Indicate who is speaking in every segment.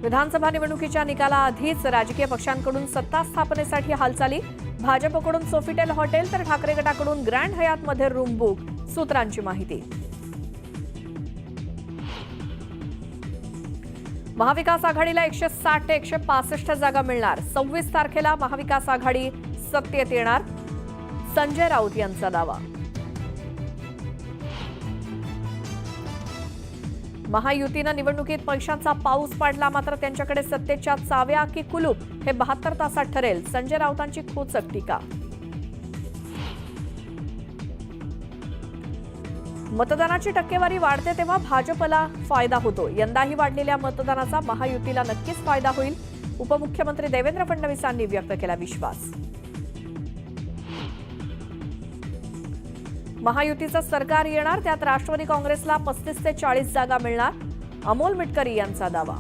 Speaker 1: विधानसभा निवडणुकीच्या निकालाआधीच राजकीय पक्षांकडून सत्ता स्थापनेसाठी हालचाली. भाजपकडून सोफिटेल हॉटेल तर ठाकरे गटाकडून ग्रँड हयातमध्ये रूम बुक, सूत्रांची माहिती. महाविकास आघाडीला 160 ते 165 जागा मिळणार. 26 तारखेला महाविकास आघाडी सत्तेत येणार, संजय राऊत यांचा दावा. महायुतीनं निवडणुकीत पैशांचा पाऊस पाडला, मात्र त्यांच्याकडे सत्तेच्या चाव्या की कुलूप हे 72 तासात ठरेल. संजय राऊतांची खोचक टीका. मतदानाची टक्केवारी वाढते तेव्हा भाजपला फायदा होतो. यंदाही वाढलेल्या मतदानाचा महायुतीला नक्कीच फायदा होईल. उपमुख्यमंत्री देवेंद्र फडणवीसांनी व्यक्त केला विश्वास. महायुतीचं सरकार येणार, त्यात राष्ट्रवादी काँग्रेसला 35 ते 40 जागा मिळणार. अमोल मिटकरी यांचा दावा.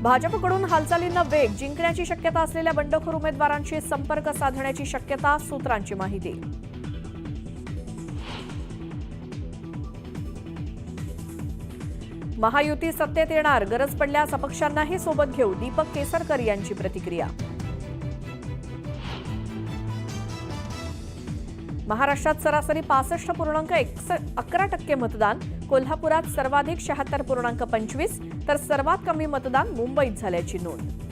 Speaker 1: भाजपकडून हालचालींना वेग, जिंकण्याची शक्यता असलेल्या बंडखोर उमेदवारांशी संपर्क साधण्याची शक्यता, सूत्रांची माहिती. महायुती सत्तेत येणार, गरज पडल्यास अपक्षांनाही सोबत घेऊ, दीपक केसरकर यांची प्रतिक्रिया. महाराष्ट्रात सरासरी 65.11% मतदान. कोल्हापुरात सर्वाधिक 76.25 तर सर्वात कमी मतदान मुंबईत झाल्याची नोंद.